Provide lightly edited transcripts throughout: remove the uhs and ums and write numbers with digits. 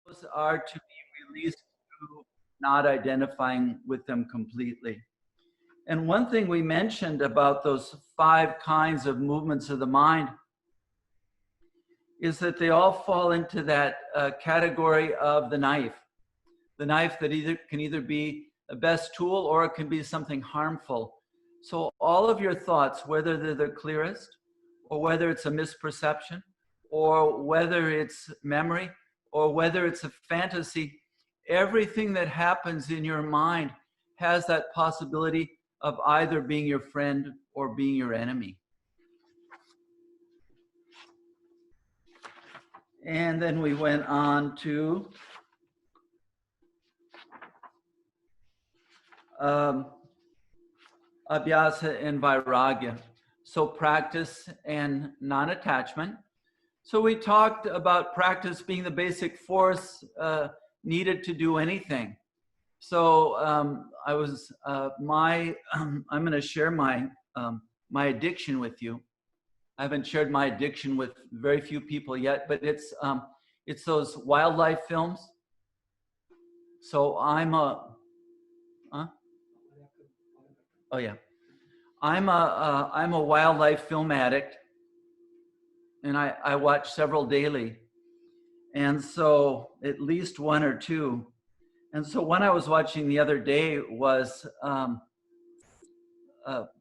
those are to be released through not identifying with them completely. And one thing we mentioned about those 5 kinds of movements of the mind is that they all fall into that category of the knife. The knife that can either be the best tool or it can be something harmful. So all of your thoughts, whether they're the clearest or whether it's a misperception or whether it's memory or whether it's a fantasy, everything that happens in your mind has that possibility of either being your friend or being your enemy. And then we went on to abhyasa and vairagya. So practice and non-attachment. So we talked about practice being the basic force needed to do anything. So I'm going to share my addiction with you. I haven't shared my addiction with very few people yet, but it's those wildlife films. So I'm a wildlife film addict, and I watch several daily, and so at least 1 or 2. And so one I was watching the other day was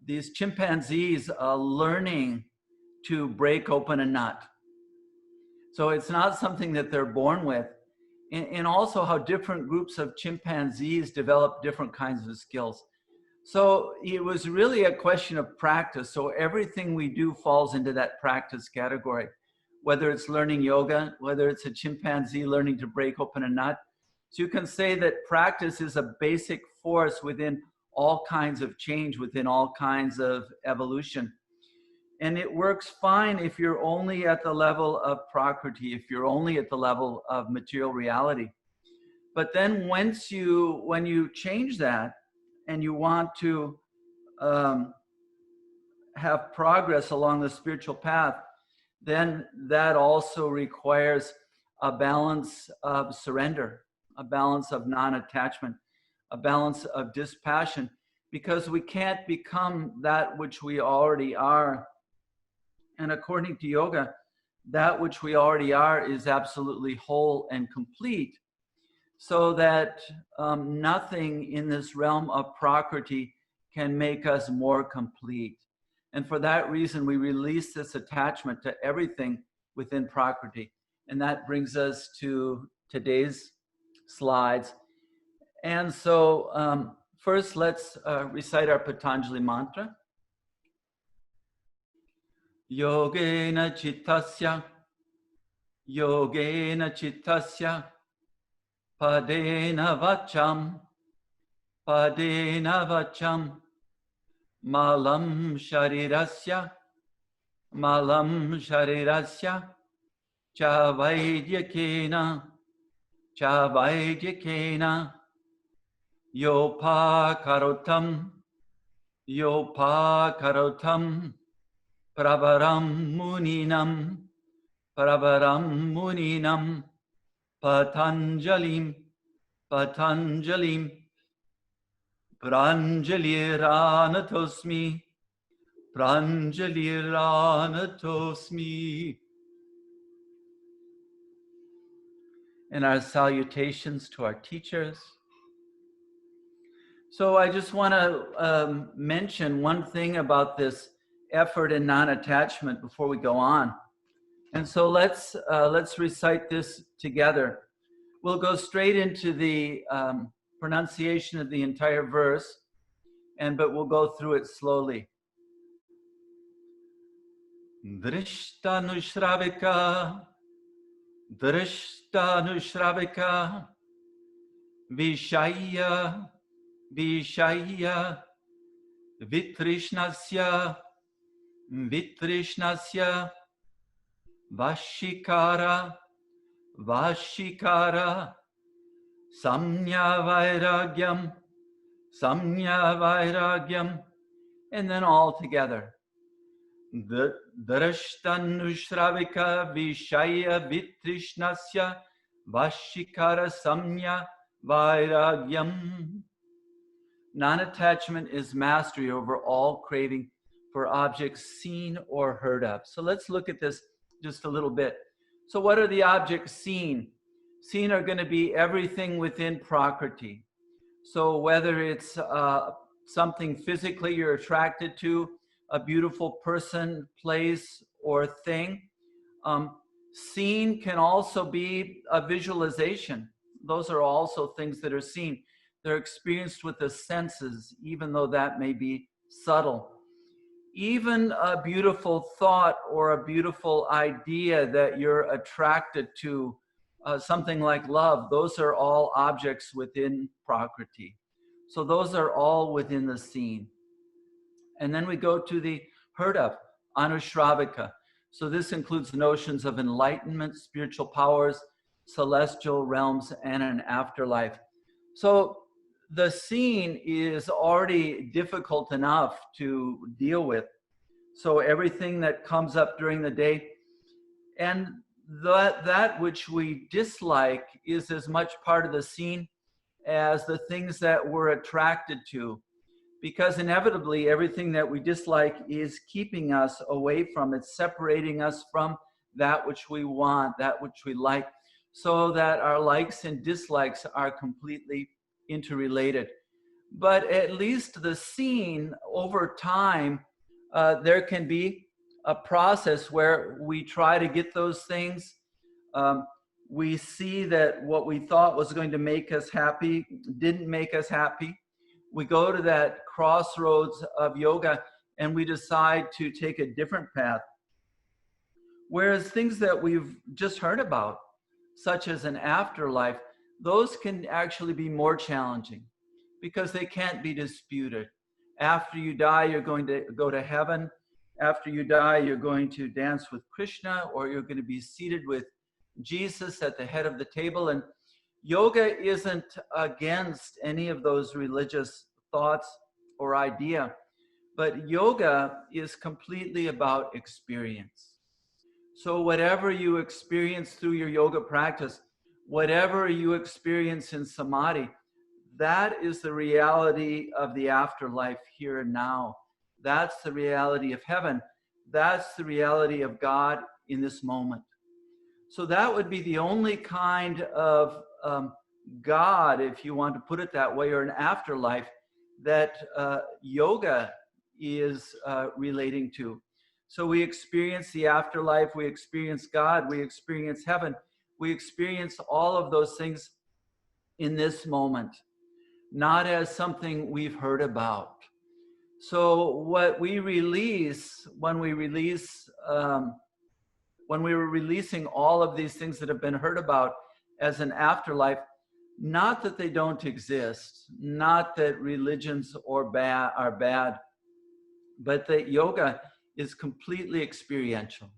these chimpanzees learning to break open a nut. So it's not something that they're born with. And also how different groups of chimpanzees develop different kinds of skills. So it was really a question of practice. So everything we do falls into that practice category, whether it's learning yoga, whether it's a chimpanzee learning to break open a nut. So you can say that practice is a basic force within all kinds of change, within all kinds of evolution. And it works fine if you're only at the level of prakriti, if you're only at the level of material reality. But then when you change that and you want to have progress along the spiritual path, then that also requires a balance of surrender, a balance of non-attachment, a balance of dispassion, because we can't become that which we already are. And according to yoga, that which we already are is absolutely whole and complete, so that nothing in this realm of prakriti can make us more complete. And for that reason, we release this attachment to everything within prakriti. And that brings us to today's slides. And so first, let's recite our Patanjali mantra. Yogena chittasya, yogena chittasya, padena vacham, malam sharirasya, cha vaidyakena, yopa karotam, Pravaram muninam, Patanjalim, Pranjaliranatosmi. And our salutations to our teachers. So I just want to mention one thing about this effort and non-attachment before we go on. And so let's recite this together. We'll go straight into the pronunciation of the entire verse, but we'll go through it slowly. Drishtanushravika, Vishaya, Vitrishnasya, Vashikara, Samnya Vairagyam, and then all together. Drashtanushravika Vishaya Vitrishnasya Vashikara samya vairagyam. Non-attachment is mastery over all craving for objects seen or heard of. So let's look at this just a little bit. So what are the objects seen? Seen are going to be everything within Prakriti. So whether it's something physically you're attracted to, a beautiful person, place, or thing. Seen can also be a visualization. Those are also things that are seen. They're experienced with the senses, even though that may be subtle. Even a beautiful thought or a beautiful idea that you're attracted to, something like love, those are all objects within Prakriti. So those are all within the seen. And then we go to the heard of, Anushravika. So this includes notions of enlightenment, spiritual powers, celestial realms, and an afterlife. So the seen is already difficult enough to deal with. So everything that comes up during the day, and that which we dislike is as much part of the seen as the things that we're attracted to. Because inevitably, everything that we dislike is keeping us away from it, separating us from that which we want, that which we like, so that our likes and dislikes are completely interrelated. But at least the seen over time, there can be a process where we try to get those things. We see that what we thought was going to make us happy didn't make us happy. We go to that crossroads of yoga and we decide to take a different path. Whereas things that we've just heard about, such as an afterlife, those can actually be more challenging because they can't be disputed. After you die, you're going to go to heaven. After you die, you're going to dance with Krishna, or you're going to be seated with Jesus at the head of the table. And yoga isn't against any of those religious thoughts or idea, but yoga is completely about experience. So whatever you experience through your yoga practice, whatever you experience in Samadhi, that is the reality of the afterlife here and now. That's the reality of heaven. That's the reality of God in this moment. So that would be the only kind of God, if you want to put it that way, or an afterlife that yoga is relating to. So we experience the afterlife, we experience God, we experience heaven, we experience all of those things in this moment, not as something we've heard about. So what we release when we release when we were releasing all of these things that have been heard about as an afterlife, not that they don't exist, not that religions are bad, but that yoga is completely experiential.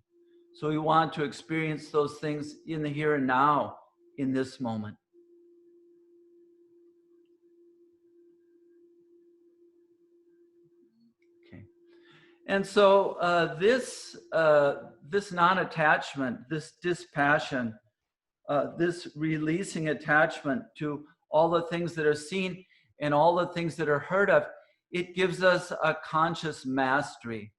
So we want to experience those things in the here and now, in this moment. Okay. And so this non-attachment, this dispassion, this releasing attachment to all the things that are seen and all the things that are heard of, it gives us a conscious mastery.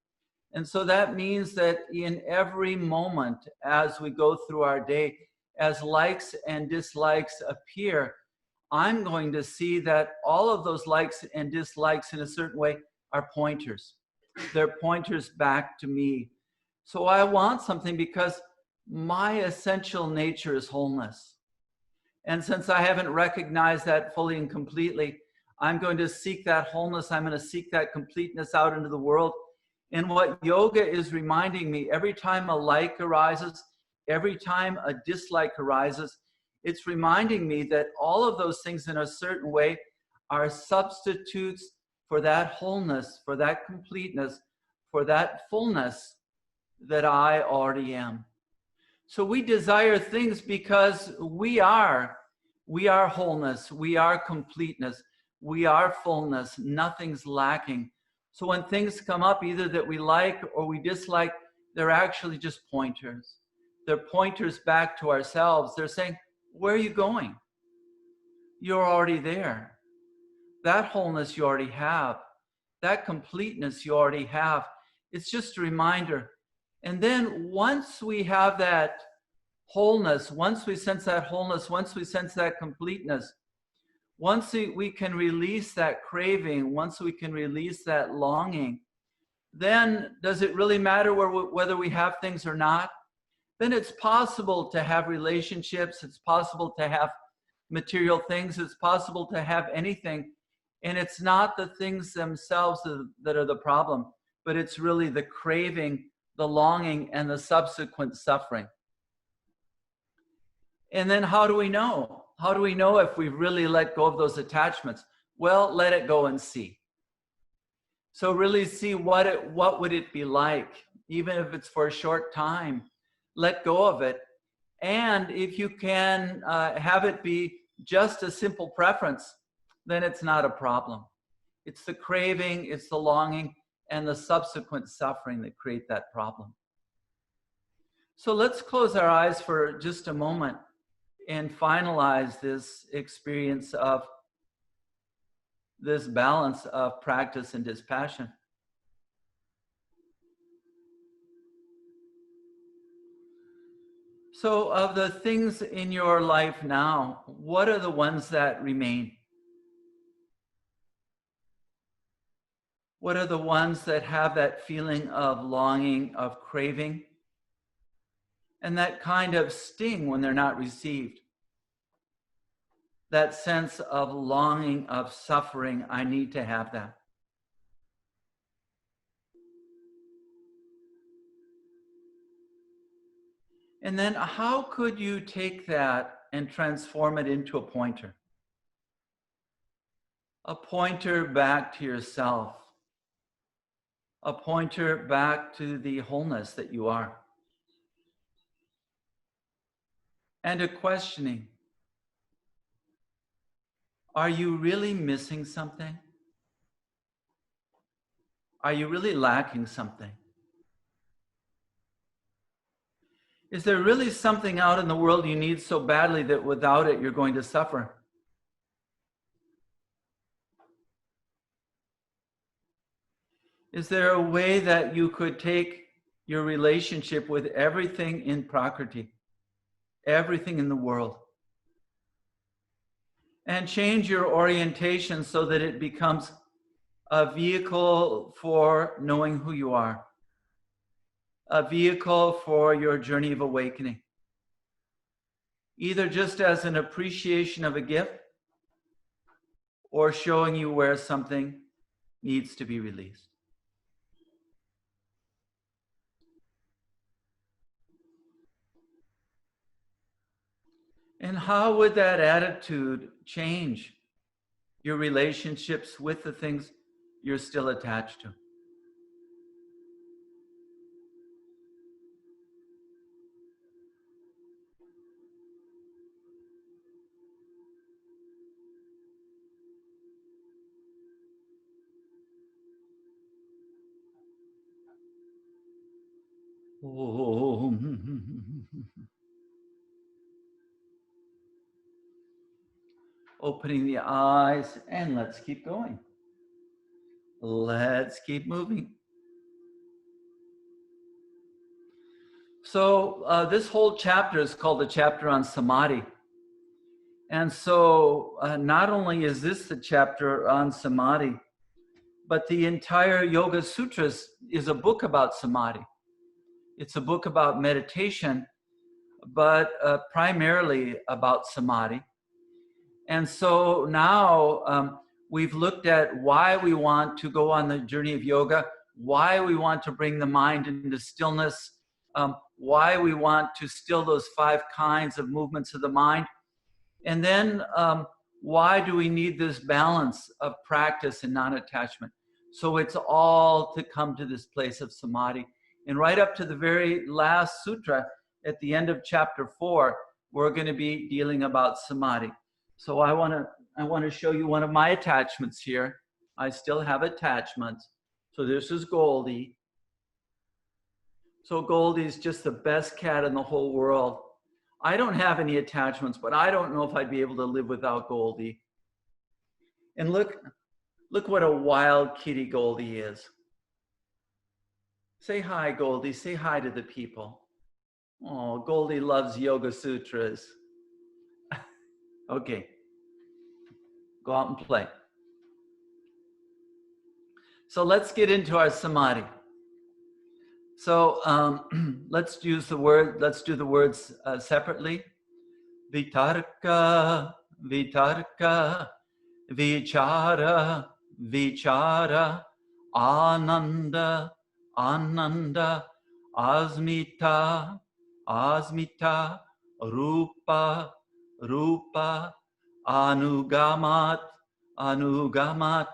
And so that means that in every moment as we go through our day, as likes and dislikes appear, I'm going to see that all of those likes and dislikes in a certain way are pointers. They're pointers back to me. So I want something because my essential nature is wholeness. And since I haven't recognized that fully and completely, I'm going to seek that wholeness. I'm going to seek that completeness out into the world. And what yoga is reminding me, every time a like arises, every time a dislike arises, it's reminding me that all of those things in a certain way are substitutes for that wholeness, for that completeness, for that fullness that I already am. So we desire things because we are wholeness, we are completeness, we are fullness, nothing's lacking. So when things come up, either that we like or we dislike, they're actually just pointers. They're pointers back to ourselves. They're saying, where are you going? You're already there. That wholeness you already have. That completeness you already have. It's just a reminder. And then once we have that wholeness, once we sense that wholeness, once we sense that completeness, once we can release that craving, once we can release that longing, then does it really matter whether we have things or not? Then it's possible to have relationships, it's possible to have material things, it's possible to have anything. And it's not the things themselves that are the problem, but it's really the craving, the longing, and the subsequent suffering. And then how do we know? How do we know if we've really let go of those attachments? Well, let it go and see. So really see what would it be like, even if it's for a short time. Let go of it. And if you can have it be just a simple preference, then it's not a problem. It's the craving, it's the longing, and the subsequent suffering that create that problem. So let's close our eyes for just a moment and finalize this experience of this balance of practice and dispassion. So of the things in your life now, what are the ones that remain? What are the ones that have that feeling of longing, of craving, and that kind of sting when they're not received? That sense of longing, of suffering, I need to have that. And then how could you take that and transform it into a pointer? A pointer back to yourself. A pointer back to the wholeness that you are. And a questioning. Are you really missing something? Are you really lacking something? Is there really something out in the world you need so badly that without it you're going to suffer? Is there a way that you could take your relationship with everything in Prakriti, everything in the world, and change your orientation so that it becomes a vehicle for knowing who you are, a vehicle for your journey of awakening, either just as an appreciation of a gift or showing you where something needs to be released. And how would that attitude change your relationships with the things you're still attached to? Opening the eyes, and let's keep going. Let's keep moving. So this whole chapter is called the chapter on Samadhi. And so not only is this the chapter on Samadhi, but the entire Yoga Sutras is a book about Samadhi. It's a book about meditation, but primarily about Samadhi. And so now we've looked at why we want to go on the journey of yoga, why we want to bring the mind into stillness, why we want to still those 5 kinds of movements of the mind. And then why do we need this balance of practice and non-attachment? So it's all to come to this place of Samadhi. And right up to the very last sutra, at the end of chapter 4, we're going to be dealing about Samadhi. So I want to show you one of my attachments here. I still have attachments. So this is Goldie. So Goldie's just the best cat in the whole world. I don't have any attachments, but I don't know if I'd be able to live without Goldie. And look what a wild kitty Goldie is. Say hi, Goldie. Say hi to the people. Oh, Goldie loves Yoga Sutras. Okay. Go out and play. So let's get into our Samadhi. So let's do the words separately. Vitarka, vitarka, vichara, vichara, ananda, ananda, asmita, asmita, rupa, rupa, anugamat, anugamat,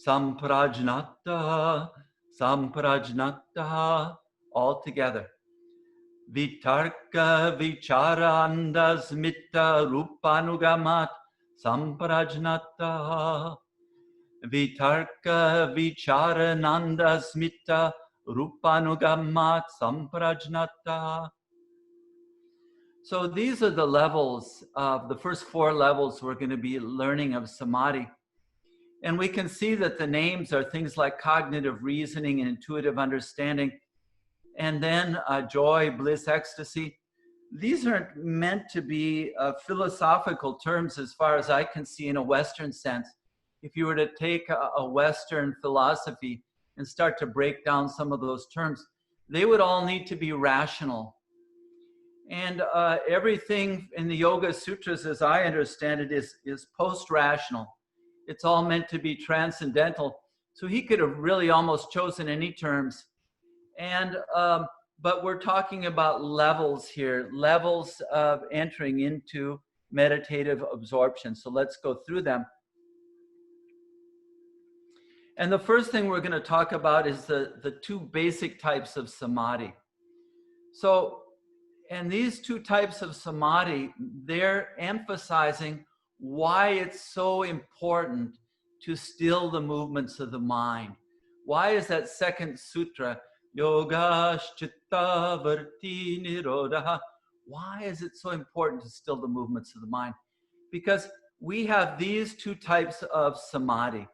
samprajnata, samprajnata, all together. Vitarka vicharanda smita rupanugamat samprajnata. Vitarka vicharananda smita rupanugamat samprajnata. So these are the levels of the first 4 levels we're going to be learning of Samadhi. And we can see that the names are things like cognitive reasoning and intuitive understanding. And then joy, bliss, ecstasy. These aren't meant to be philosophical terms as far as I can see in a Western sense. If you were to take a Western philosophy and start to break down some of those terms, they would all need to be rational. And everything in the Yoga Sutras, as I understand it, is post-rational. It's all meant to be transcendental. So he could have really almost chosen any terms. And but we're talking about levels here, levels of entering into meditative absorption. So let's go through them. And the first thing we're going to talk about is the 2 basic types of samadhi. So, and these 2 types of samadhi, they're emphasizing why it's so important to still the movements of the mind. Why is that second sutra, Yoga Chitta Varti Nirodha? Why is it so important to still the movements of the mind? Because we have these 2 types of samadhi.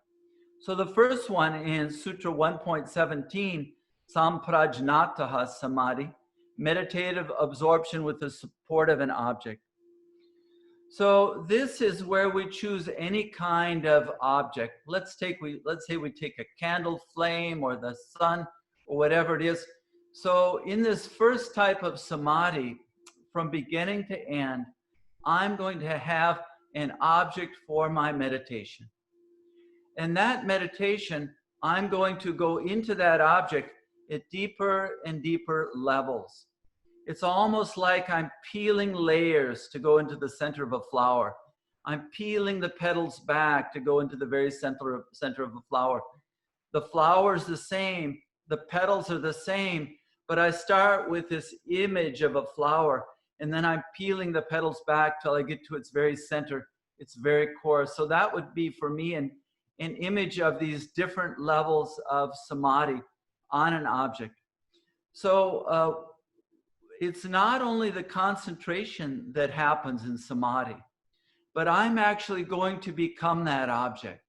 So the first one in Sutra 1.17, Samprajnataha Samadhi, meditative absorption with the support of an object. So this is where we choose any kind of object. Let's say we take a candle flame or the sun or whatever it is. So in this first type of samadhi, from beginning to end, I'm going to have an object for my meditation. And that meditation, I'm going to go into that object at deeper and deeper levels. It's almost like I'm peeling layers to go into the center of a flower. I'm peeling the petals back to go into the very center of the flower. The flower's the same, the petals are the same, but I start with this image of a flower, and then I'm peeling the petals back till I get to its very center, its very core. So that would be for me an image of these different levels of samadhi on an object. So it's not only the concentration that happens in samadhi, but I'm actually going to become that object.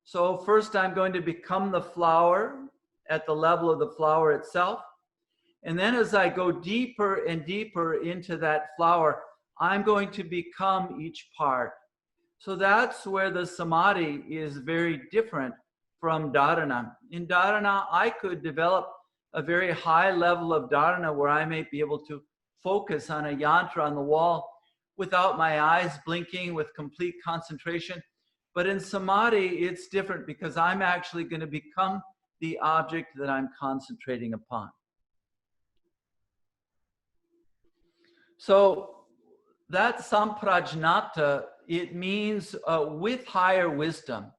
So first I'm going to become the flower at the level of the flower itself. And then as I go deeper and deeper into that flower, I'm going to become each part. So that's where the samadhi is very different from dharana. In dharana, I could develop a very high level of dharana where I may be able to focus on a yantra on the wall without my eyes blinking, with complete concentration. But in samadhi, it's different because I'm actually going to become the object that I'm concentrating upon. So that samprajnata, it means with higher wisdom.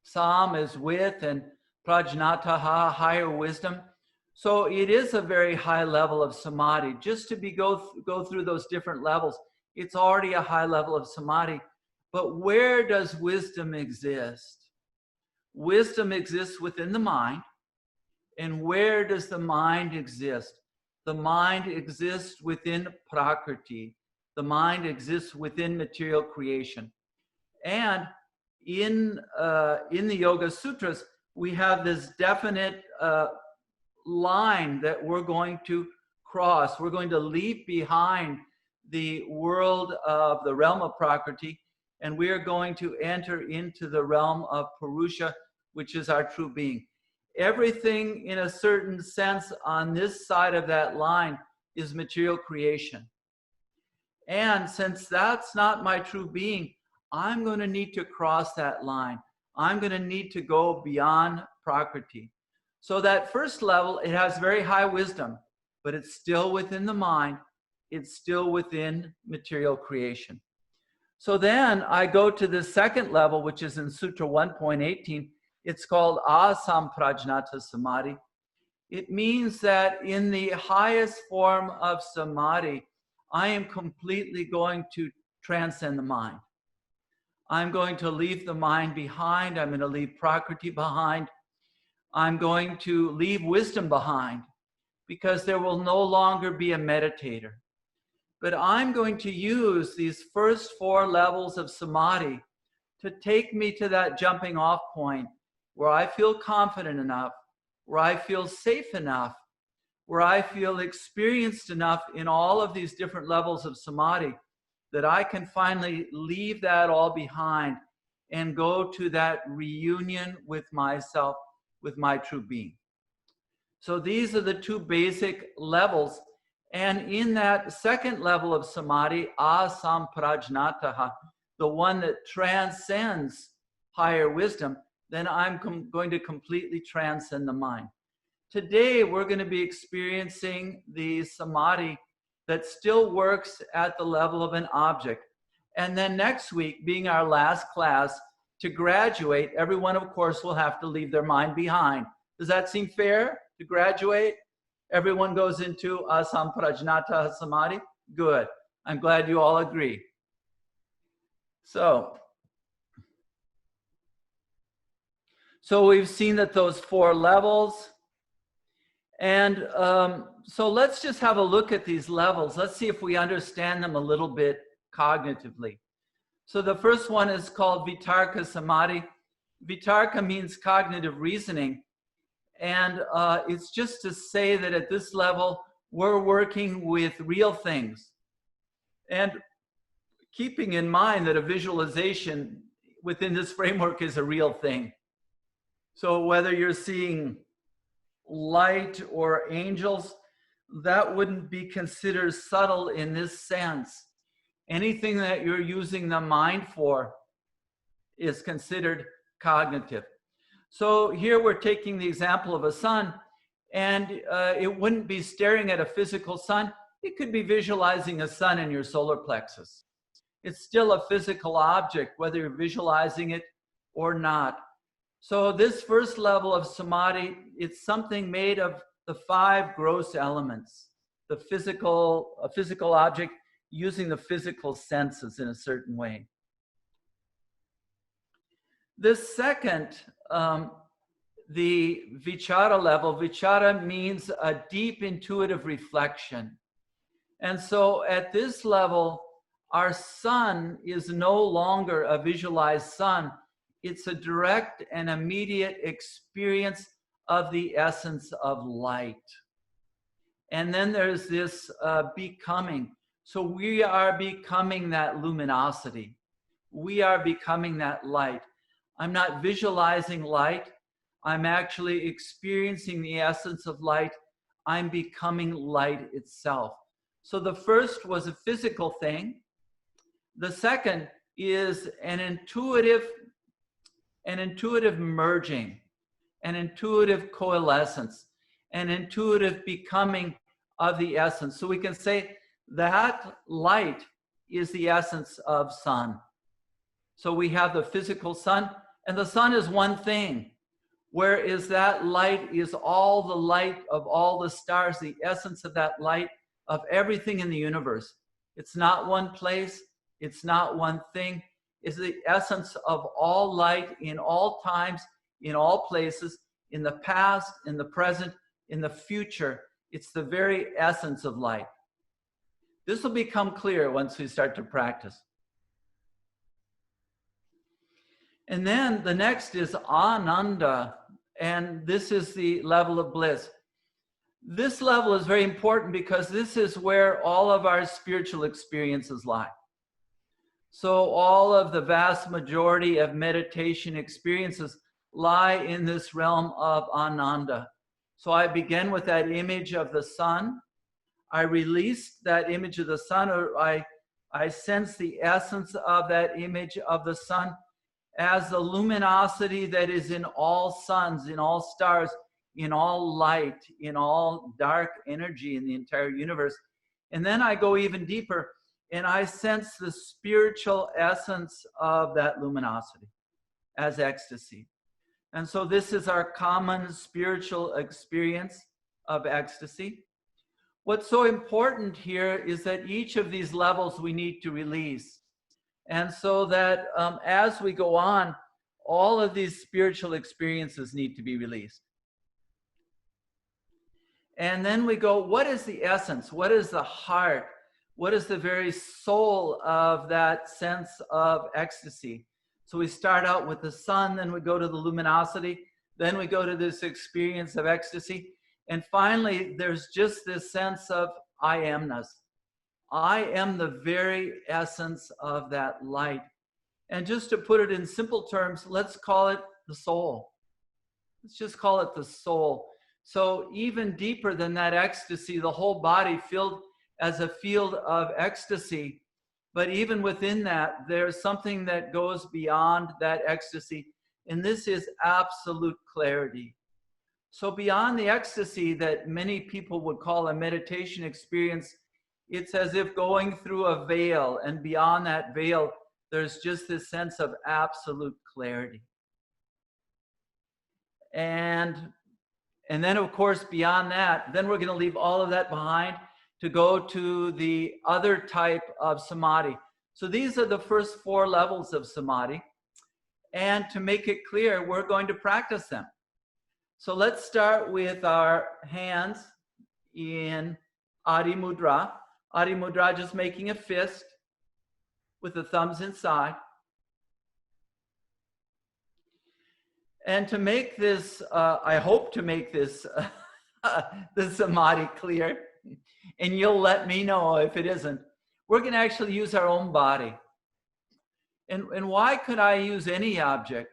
Sam is with, and prajnataha, higher wisdom. So it is a very high level of samadhi. Just to go through those different levels, it's already a high level of samadhi. But where does wisdom exist? Wisdom exists within the mind. And where does the mind exist? the mind exists within Prakriti. The mind exists within material creation. And in the Yoga Sutras, we have this definite line that we're going to cross. We're going to leave behind the world of the realm of Prakriti, and we are going to enter into the realm of Purusha, which is our true being. Everything in a certain sense on this side of that line is material creation. And since that's not my true being, I'm going to need to cross that line. I'm going to need to go beyond Prakriti. So that first level, it has very high wisdom, but it's still within the mind. It's still within material creation. So then I go to the second level, which is in Sutra 1.18. It's called Asamprajnata Samadhi. It means that in the highest form of Samadhi, I am completely going to transcend the mind. I'm going to leave the mind behind. I'm going to leave Prakriti behind. I'm going to leave wisdom behind because there will no longer be a meditator. But I'm going to use these first 4 levels of Samadhi to take me to that jumping off point where I feel confident enough, where I feel safe enough, where I feel experienced enough in all of these different levels of Samadhi that I can finally leave that all behind and go to that reunion with myself, with my true being. So these are the 2 basic levels. And in that second level of Samadhi, Asamprajnataha, the one that transcends higher wisdom, then I'm going to completely transcend the mind. Today, we're going to be experiencing the Samadhi that still works at the level of an object. And then next week, being our last class, to graduate, everyone, of course, will have to leave their mind behind. Does that seem fair to graduate? Everyone goes into Asamprajnata Samadhi? Good. I'm glad you all agree. So we've seen that those 4 levels. And so let's just have a look at these levels. Let's see if we understand them a little bit cognitively. So the first one is called Vitarka Samadhi. Vitarka means cognitive reasoning. And it's just to say that at this level, we're working with real things. And keeping in mind that a visualization within this framework is a real thing. So whether you're seeing light or angels, that wouldn't be considered subtle in this sense. Anything that you're using the mind for is considered cognitive. So here we're taking the example of a sun, and it wouldn't be staring at a physical sun. It could be visualizing a sun in your solar plexus. It's still a physical object, whether you're visualizing it or not. So this first level of Samadhi, it's something made of the 5 gross elements, a physical object using the physical senses in a certain way. The second, the vichara level, vichara means a deep intuitive reflection. And so at this level, our sun is no longer a visualized sun. It's a direct and immediate experience of the essence of light. And then there's this becoming. So we are becoming that luminosity. We are becoming that light. I'm not visualizing light. I'm actually experiencing the essence of light. I'm becoming light itself. So the first was a physical thing. The second is an intuitive merging, an intuitive coalescence, an intuitive becoming of the essence. So we can say that light is the essence of sun. So we have the physical sun, and the sun is one thing, whereas that light is all the light of all the stars, the essence of that light of everything in the universe. It's not one place, it's not one thing. It's the essence of all light in all times, in all places, in the past, in the present, in the future. It's the very essence of light. This will become clear once we start to practice. And then the next is Ananda, and this is the level of bliss. This level is very important because this is where all of our spiritual experiences lie. So all of the vast majority of meditation experiences lie in this realm of Ananda. So I begin with that image of the sun. I release that image of the sun, or I sense the essence of that image of the sun as the luminosity that is in all suns, in all stars, in all light, in all dark energy in the entire universe. And then I go even deeper and I sense the spiritual essence of that luminosity as ecstasy. And so this is our common spiritual experience of ecstasy. What's so important here is that each of these levels we need to release. And so that as we go on, all of these spiritual experiences need to be released. And then we go, what is the essence? What is the heart? What is the very soul of that sense of ecstasy? So we start out with the sun, then we go to the luminosity, then we go to this experience of ecstasy. And finally, there's just this sense of I amness. I am the very essence of that light. And just to put it in simple terms, let's call it the soul. Let's just call it the soul. So even deeper than that ecstasy, the whole body filled as a field of ecstasy. But even within that, there's something that goes beyond that ecstasy. And this is absolute clarity. So beyond the ecstasy that many people would call a meditation experience, it's as if going through a veil, and beyond that veil, there's just this sense of absolute clarity. And then, of course, beyond that, then we're going to leave all of that behind to go to the other type of samadhi. So these are the first 4 levels of samadhi. And to make it clear, we're going to practice them. So let's start with our hands in Adi Mudra. Adi Mudra, just making a fist with the thumbs inside. And to make this, I hope to make this, the samadhi clear, and you'll let me know if it isn't. We're going to actually use our own body. And why could I use any object?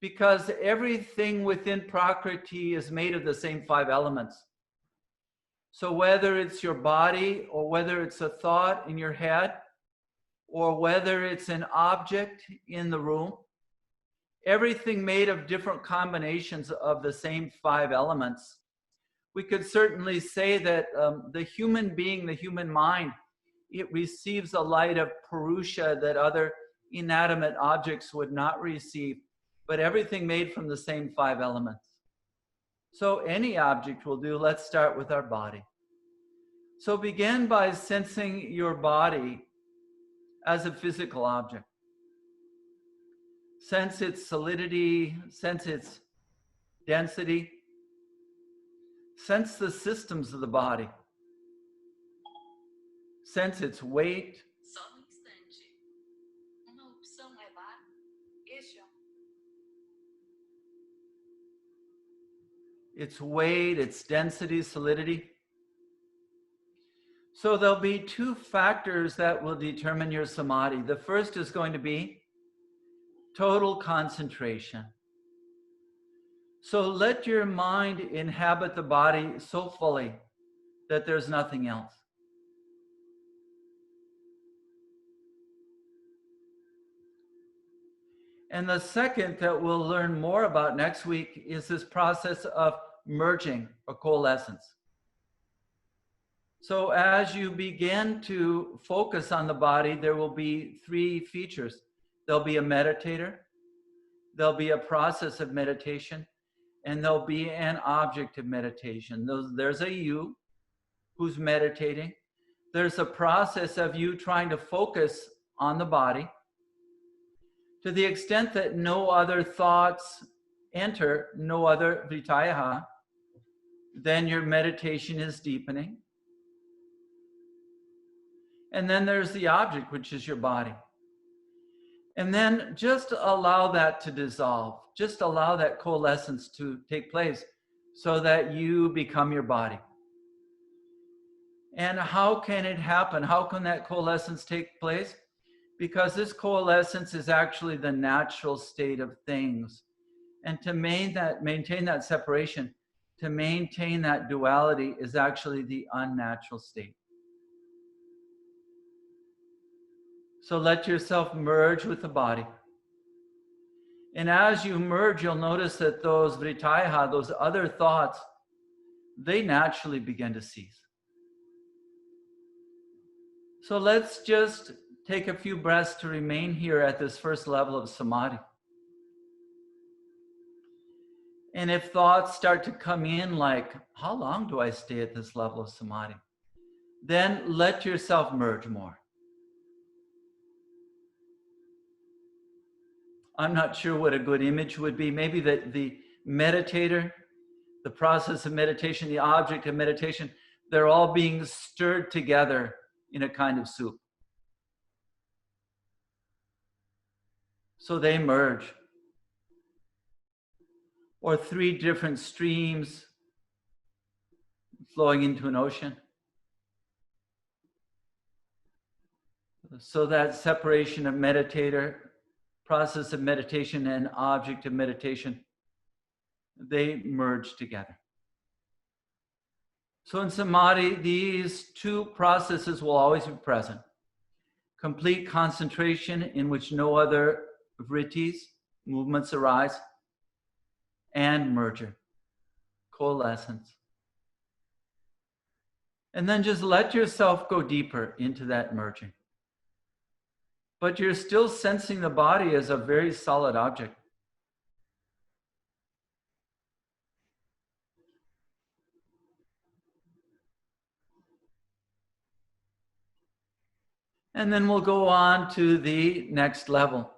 Because everything within Prakriti is made of the same 5 elements. So whether it's your body, or whether it's a thought in your head, or whether it's an object in the room, everything made of different combinations of the same 5 elements. We could certainly say that the human being, the human mind, it receives a light of Purusha that other inanimate objects would not receive, but everything made from the same 5 elements. So any object will do. Let's start with our body. So begin by sensing your body as a physical object. Sense its solidity, sense its density, sense the systems of the body, sense its weight. Só instante. Uma opção é lá. Its weight, its density, solidity. So there'll be 2 factors that will determine your samadhi. The first is going to be total concentration. So let your mind inhabit the body so fully that there's nothing else. And the second that we'll learn more about next week is this process of merging or coalescence. So as you begin to focus on the body, there will be 3 features. There'll be a meditator, there'll be a process of meditation, and there'll be an object of meditation. There's a you who's meditating. There's a process of you trying to focus on the body to the extent that no other thoughts enter, no other vitayaha, then your meditation is deepening. And then there's the object, which is your body. And then just allow that to dissolve. Just allow that coalescence to take place so that you become your body. And how can it happen? How can that coalescence take place? Because this coalescence is actually the natural state of things. And to maintain that separation, to maintain that duality is actually the unnatural state. So let yourself merge with the body. And as you merge, you'll notice that those vritaya, those other thoughts, they naturally begin to cease. So let's just take a few breaths to remain here at this first level of samadhi. And if thoughts start to come in like, how long do I stay at this level of samadhi? Then let yourself merge more. I'm not sure what a good image would be. Maybe the meditator, the process of meditation, the object of meditation, they're all being stirred together in a kind of soup. So they merge. Or three different streams flowing into an ocean. So that separation of meditator, process of meditation, and object of meditation, they merge together. So in samadhi, these two processes will always be present. Complete concentration in which no other vrittis, movements arise, and merger, coalescence. And then just let yourself go deeper into that merging. But you're still sensing the body as a very solid object. And then we'll go on to the next level.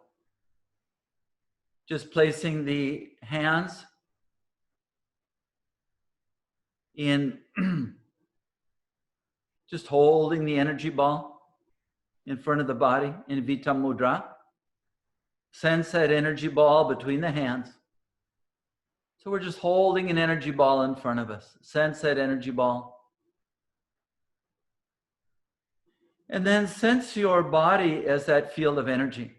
Just placing the hands in, just holding the energy ball in front of the body in Vita Mudra. Sense that energy ball between the hands. So we're just holding an energy ball in front of us. Sense that energy ball. And then sense your body as that field of energy.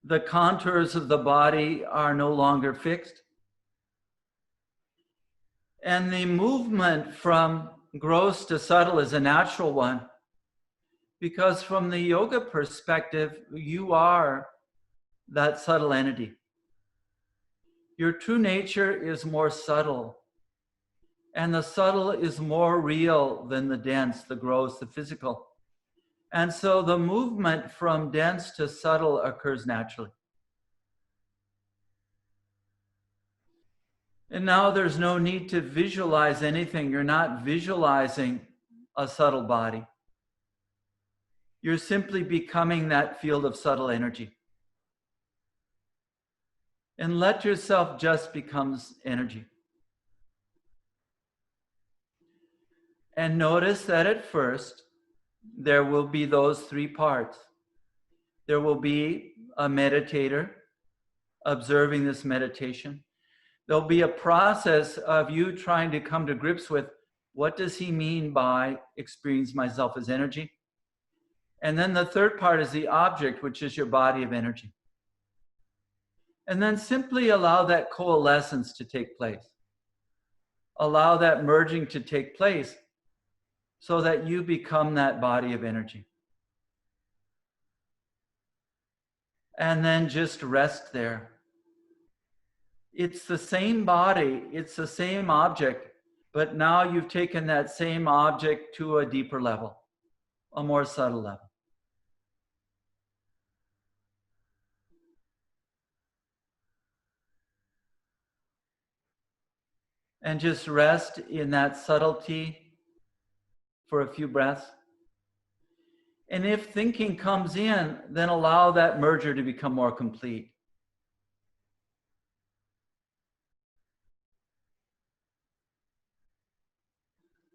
The contours of the body are no longer fixed. And the movement from gross to subtle is a natural one. Because from the yoga perspective, you are that subtle entity. Your true nature is more subtle. And the subtle is more real than the dense, the gross, the physical. And so the movement from dense to subtle occurs naturally. And now there's no need to visualize anything. You're not visualizing a subtle body. You're simply becoming that field of subtle energy. And let yourself just become energy. And notice that at first, there will be those three parts. There will be a meditator observing this meditation. There'll be a process of you trying to come to grips with what does he mean by experience myself as energy? And then the third part is the object, which is your body of energy. And then simply allow that coalescence to take place. Allow that merging to take place so that you become that body of energy. And then just rest there. It's the same body, it's the same object, but now you've taken that same object to a deeper level, a more subtle level. And just rest in that subtlety for a few breaths. And if thinking comes in, then allow that merger to become more complete.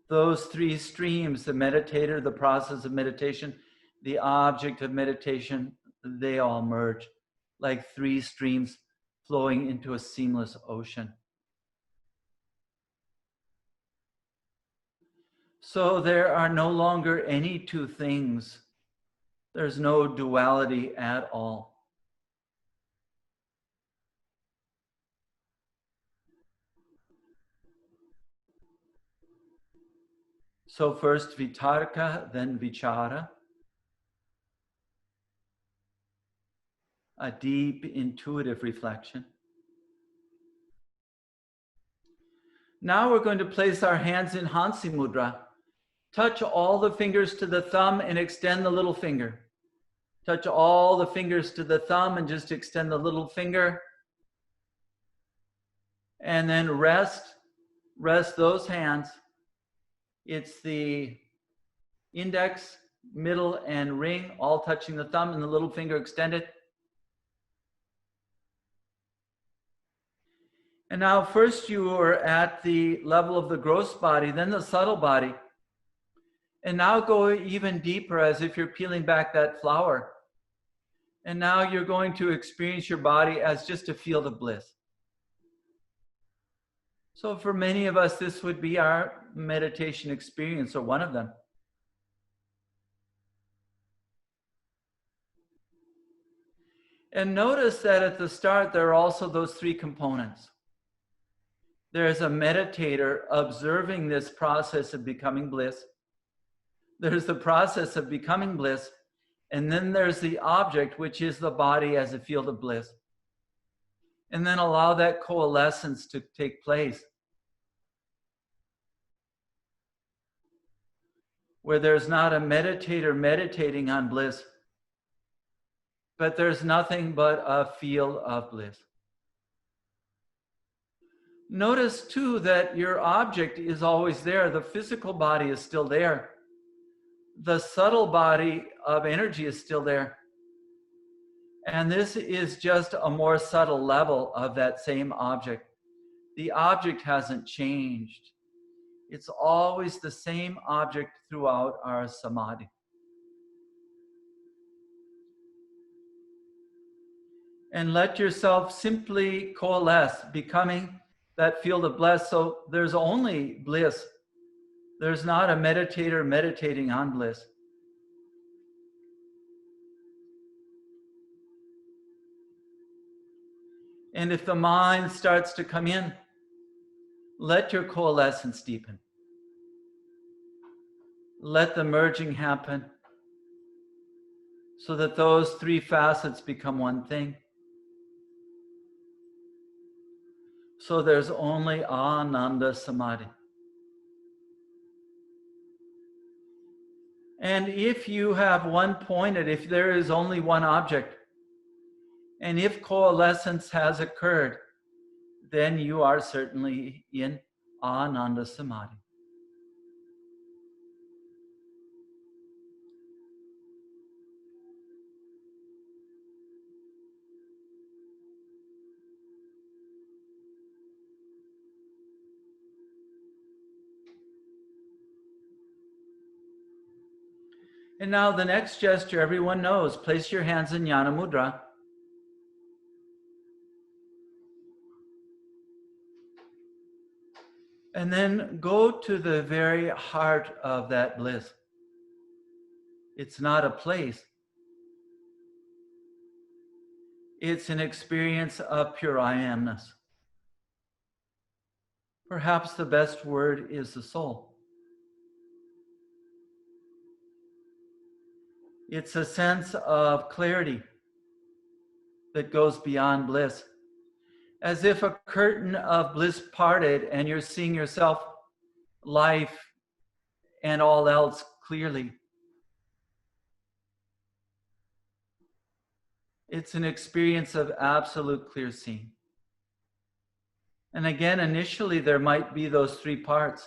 Those three streams, the meditator, the process of meditation, the object of meditation, they all merge like three streams flowing into a seamless ocean. So there are no longer any two things. There's no duality at all. So first vitarka, then vichara. A deep intuitive reflection. Now we're going to place our hands in Hansi Mudra. Touch all the fingers to the thumb and extend the little finger. Touch all the fingers to the thumb and just extend the little finger. And then rest those hands. It's the index, middle, and ring, all touching the thumb and the little finger extended. And now first you are at the level of the gross body, then the subtle body. And now go even deeper as if you're peeling back that flower. And now you're going to experience your body as just a field of bliss. So for many of us, this would be our meditation experience, or one of them. And notice that at the start, there are also those three components. There's a meditator observing this process of becoming bliss. There's the process of becoming bliss. And then there's the object, which is the body as a field of bliss. And then allow that coalescence to take place, where there's not a meditator meditating on bliss, but there's nothing but a field of bliss. Notice too that your object is always there. The physical body is still there. The subtle body of energy is still there. And this is just a more subtle level of that same object. The object hasn't changed. It's always the same object throughout our samadhi. And let yourself simply coalesce, becoming that field of bliss. So there's only bliss. There's not a meditator meditating on bliss. And if the mind starts to come in, let your coalescence deepen. Let the merging happen so that those three facets become one thing. So there's only Ananda Samadhi. And if you have one pointed, if there is only one object, and if coalescence has occurred, then you are certainly in Ananda Samadhi. And now the next gesture everyone knows, place your hands in Jnana Mudra. And then go to the very heart of that bliss. It's not a place. It's an experience of pure I amness. Perhaps the best word is the soul. It's a sense of clarity that goes beyond bliss. As if a curtain of bliss parted and you're seeing yourself, life, and all else clearly. It's an experience of absolute clear seeing. And again, initially there might be those three parts.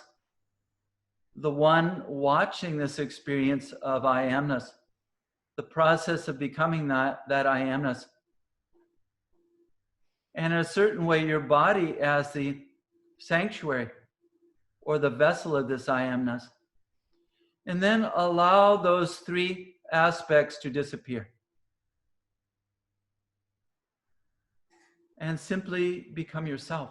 The one watching this experience of I amness, the process of becoming that I amness. And in a certain way, your body as the sanctuary or the vessel of this I amness. And then allow those three aspects to disappear. And simply become yourself.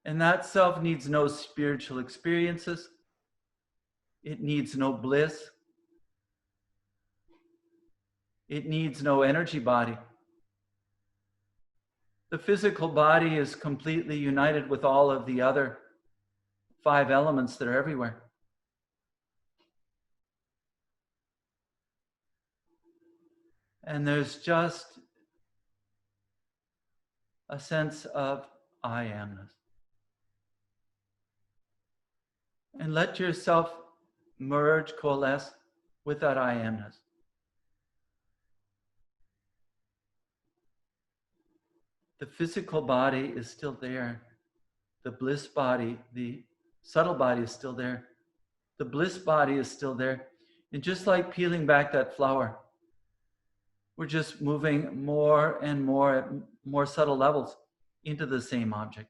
And that self needs no spiritual experiences. It needs no bliss. It needs no energy body. The physical body is completely united with all of the other 5 elements that are everywhere. And there's just a sense of I amness. And let yourself merge, coalesce with that I amness. The physical body is still there. The bliss body, the subtle body is still there. The bliss body is still there. And just like peeling back that flower, we're just moving more and more at more subtle levels into the same object.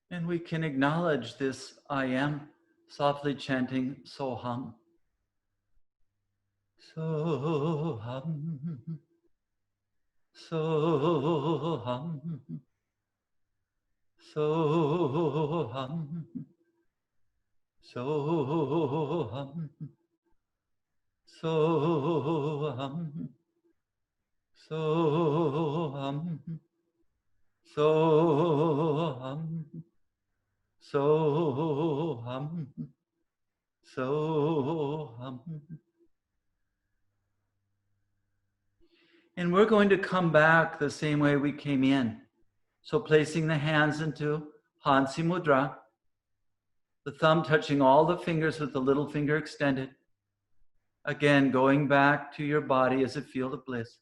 And we can acknowledge this I am, softly chanting Soham. Soham. Soham. Soham. Soham. Soham. Soham. Soham. Soham. Soham. And we're going to come back the same way we came in. So placing the hands into Hansi Mudra, the thumb touching all the fingers with the little finger extended. Again, going back to your body as a field of bliss.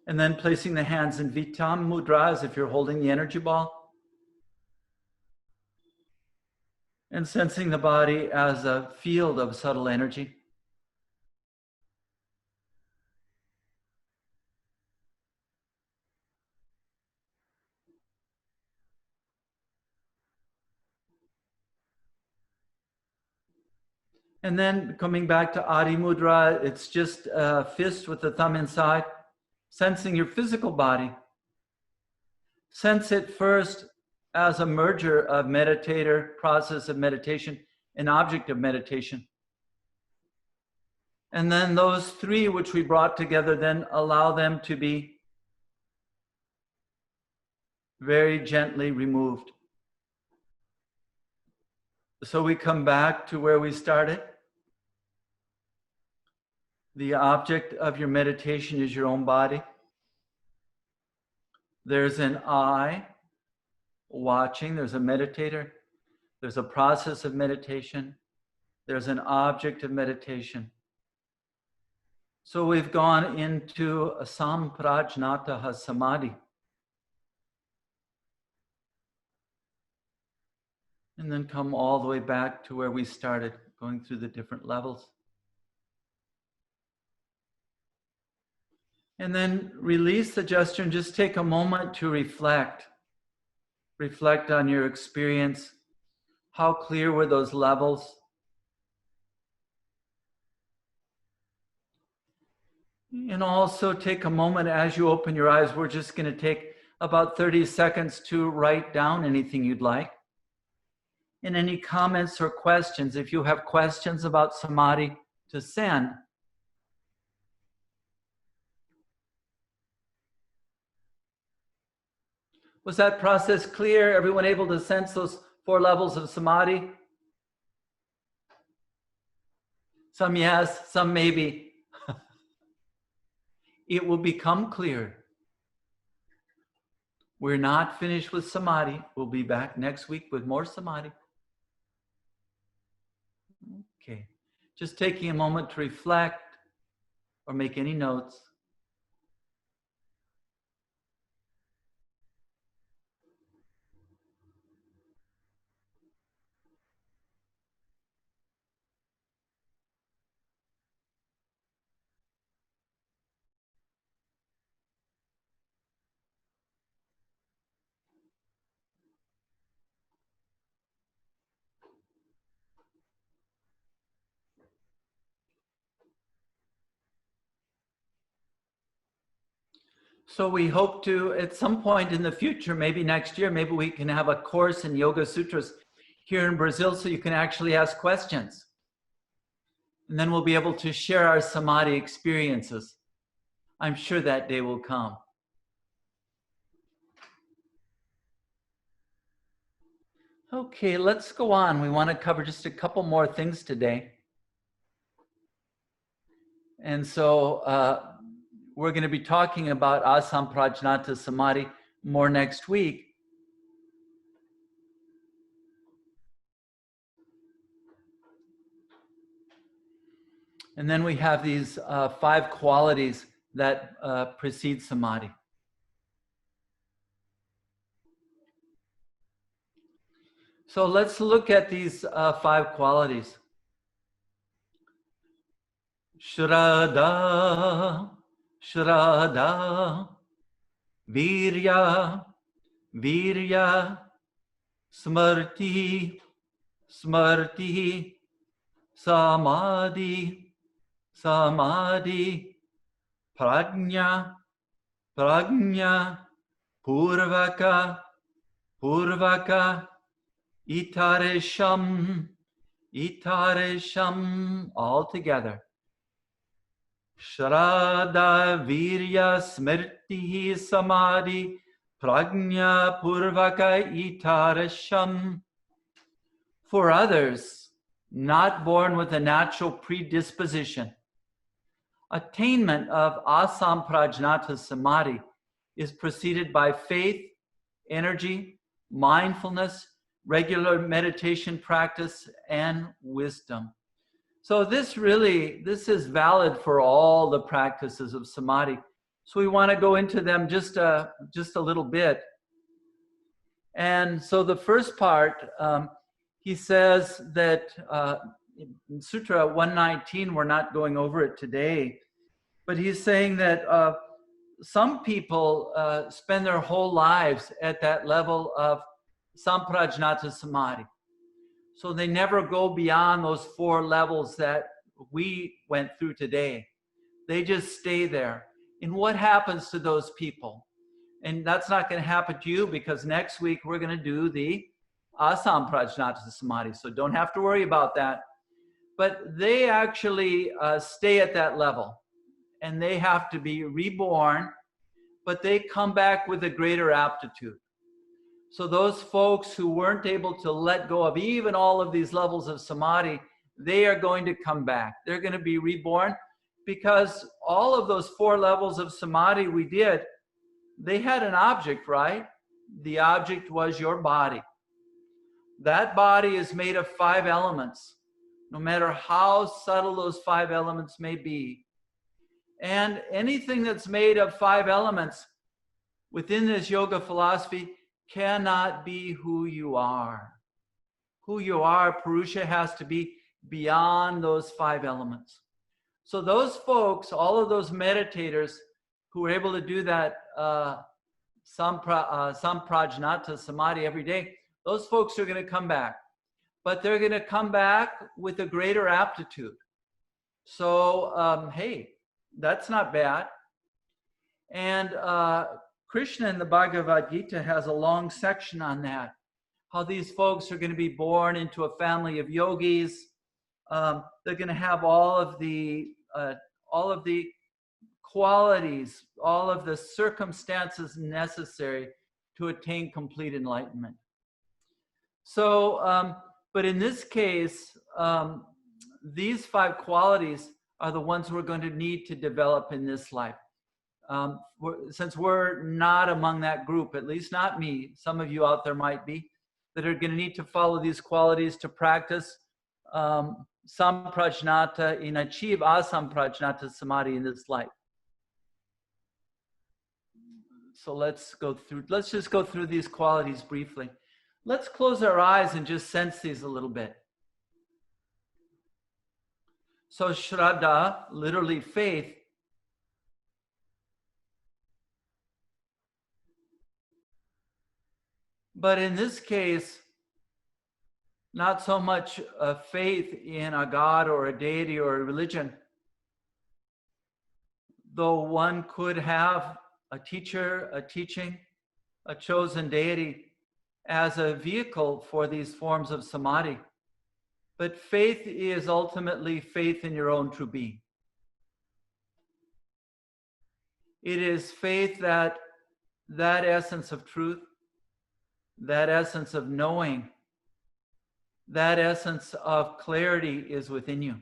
And then placing the hands in Vitam Mudra as if you're holding the energy ball. And sensing the body as a field of subtle energy. And then coming back to Adi Mudra, it's just a fist with the thumb inside, sensing your physical body. Sense it first as a merger of meditator, process of meditation, and object of meditation. And then those 3 which we brought together, then allow them to be very gently removed. So we come back to where we started. The object of your meditation is your own body. There's an I watching, there's a meditator, there's a process of meditation, there's an object of meditation. So we've gone into a samprajnata samadhi. And then come all the way back to where we started, going through the different levels. And then release the gesture and just take a moment to reflect. Reflect on your experience. How clear were those levels? And also take a moment as you open your eyes. We're just going to take about 30 seconds to write down anything you'd like. And any comments or questions, if you have questions about Samadhi, to send. Was that process clear? Everyone able to sense those 4 levels of Samadhi? Some yes, some maybe. It will become clear. We're not finished with Samadhi. We'll be back next week with more Samadhi. Okay. Just taking a moment to reflect or make any notes. So we hope to, at some point in the future, maybe next year, maybe we can have a course in Yoga Sutras here in Brazil so you can actually ask questions. And then we'll be able to share our Samadhi experiences. I'm sure that day will come. Okay, let's go on. We want to cover just a couple more things today. And so we're going to be talking about Asamprajnata Samadhi more next week. And then we have these 5 qualities that precede Samadhi. So let's look at these 5 qualities. Shraddha, Shraddha, Virya, Virya, Smarti, Smarti, Samadhi, Samadhi, Prajna, Prajna, Purvaka, Purvaka, Itaresham, Itaresham, all together. Shraddha, Virya, Smriti, Samadhi, Prajna, Purvaka, Itaresham. For others, not born with a natural predisposition, attainment of Asamprajnata Samadhi is preceded by faith, energy, mindfulness, regular meditation practice, and wisdom. So this is valid for all the practices of Samadhi. So we want to go into them just a little bit. And so the first part, he says that in Sutra 119, we're not going over it today, but he's saying that some people spend their whole lives at that level of Samprajnata Samadhi. So they never go beyond those 4 levels that we went through today. They just stay there. And what happens to those people? And that's not going to happen to you, because next week we're going to do the Asamprajnata Samadhi. So don't have to worry about that. But they actually stay at that level. And they have to be reborn, but they come back with a greater aptitude. So those folks who weren't able to let go of even all of these levels of Samadhi, they are going to come back. They're going to be reborn, because all of those 4 levels of Samadhi we did, they had an object, right? The object was your body. That body is made of 5 elements, no matter how subtle those 5 elements may be. And anything that's made of 5 elements within this yoga philosophy cannot be who you are. Who you are, Purusha, has to be beyond those 5 elements. So those folks, all of those meditators who were able to do that Samprajnata Samadhi every day, those folks are going to come back. But they're going to come back with a greater aptitude. So, hey, that's not bad. And Krishna in the Bhagavad Gita has a long section on that. how these folks are going to be born into a family of yogis. They're going to have all of the qualities, all of the circumstances necessary to attain complete enlightenment. So, but in this case, these 5 qualities are the ones we're going to need to develop in this life. Since we're not among that group, at least not me, some of you out there might be, that are going to need to follow these qualities to practice samprajnata and achieve asamprajnata samadhi in this life. So let's just go through these qualities briefly. Let's close our eyes and just sense these a little bit. So Shraddha, literally faith, but in this case, not so much a faith in a god or a deity or a religion, though one could have a teacher, a teaching, a chosen deity as a vehicle for these forms of samadhi. But faith is ultimately faith in your own true being. It is faith that that essence of truth, that essence of knowing, that essence of clarity is within you.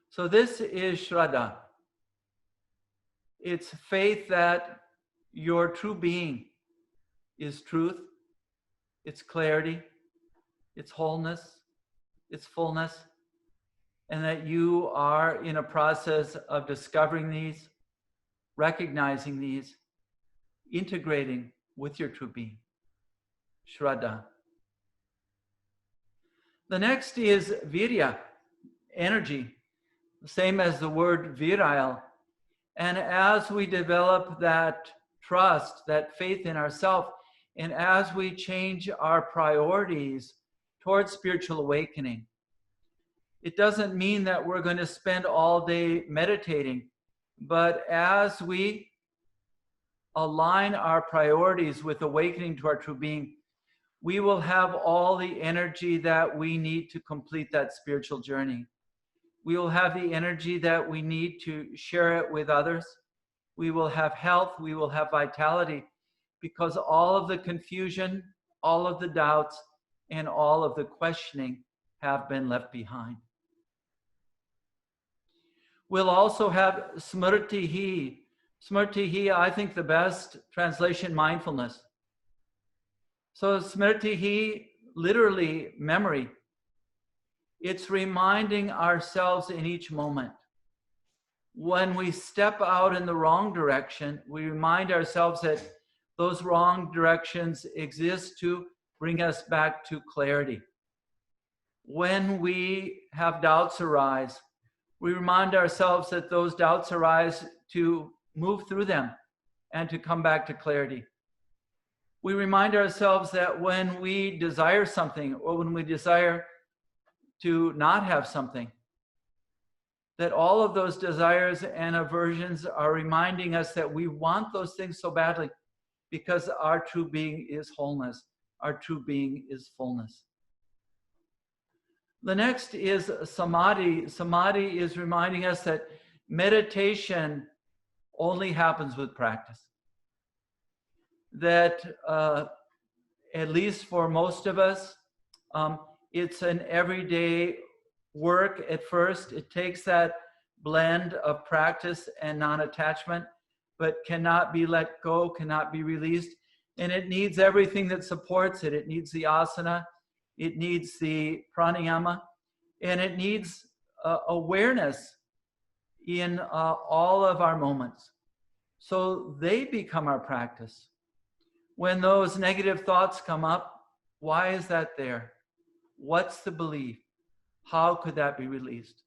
So this is Shraddha. It's faith that your true being is truth, its clarity, its wholeness, its fullness, and that you are in a process of discovering these, recognizing these, integrating with your true being. Shraddha. The next is virya, energy, the same as the word virile. And as we develop that trust, that faith in ourselves, and as we change our priorities towards spiritual awakening, it doesn't mean that we're going to spend all day meditating, but as we align our priorities with awakening to our true being, we will have all the energy that we need to complete that spiritual journey. We will have the energy that we need to share it with others. We will have health, we will have vitality, because all of the confusion, all of the doubts, and all of the questioning have been left behind. We'll also have smritihi. Smritihi, I think the best translation, mindfulness. So smritihi, literally memory. It's reminding ourselves in each moment. When we step out in the wrong direction, we remind ourselves that those wrong directions exist to bring us back to clarity. When we have doubts arise, we remind ourselves that those doubts arise to move through them and to come back to clarity. We remind ourselves that when we desire something or when we desire to not have something, that all of those desires and aversions are reminding us that we want those things so badly because our true being is wholeness, our true being is fullness. The next is samadhi. Samadhi is reminding us that meditation only happens with practice. That at least for most of us, it's an everyday work at first. It takes that blend of practice and non-attachment, but cannot be let go, cannot be released. And it needs everything that supports it. It needs the asana, it needs the pranayama, and it needs awareness in all of our moments. So they become our practice. When those negative thoughts come up, why is that there? What's the belief? How could that be released?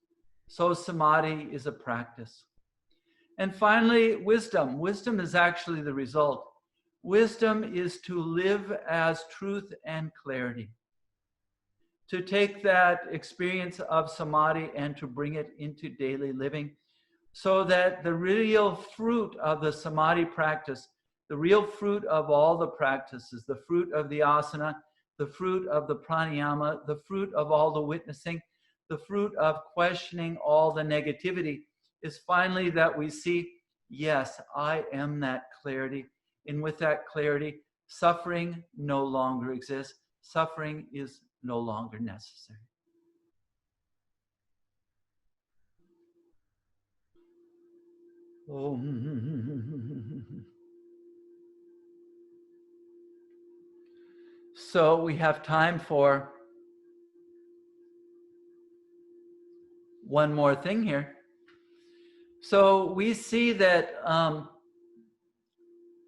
So samadhi is a practice. And finally, wisdom. Wisdom is actually the result. Wisdom is to live as truth and clarity. To take that experience of samadhi and to bring it into daily living so that the real fruit of the samadhi practice the real fruit of all the practices, the fruit of the asana, the fruit of the pranayama, the fruit of all the witnessing, the fruit of questioning all the negativity, is finally that we see, yes, I am that clarity. And with that clarity, suffering no longer exists. Suffering is no longer necessary. So we have time for one more thing here. So we see that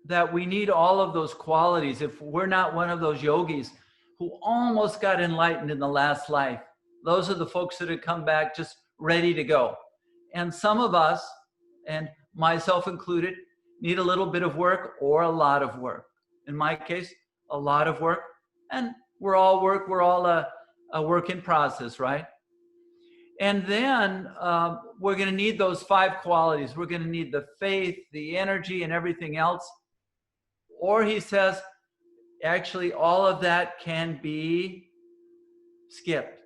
that we need all of those qualities. If we're not one of those yogis who almost got enlightened in the last life, those are the folks that have come back just ready to go. And some of us, and myself included, need a little bit of work or a lot of work. In my case, a lot of work. And we're all a work in process, right? And then we're going to need those 5 qualities. We're going to need the faith, the energy, and everything else. Or he says, actually, all of that can be skipped.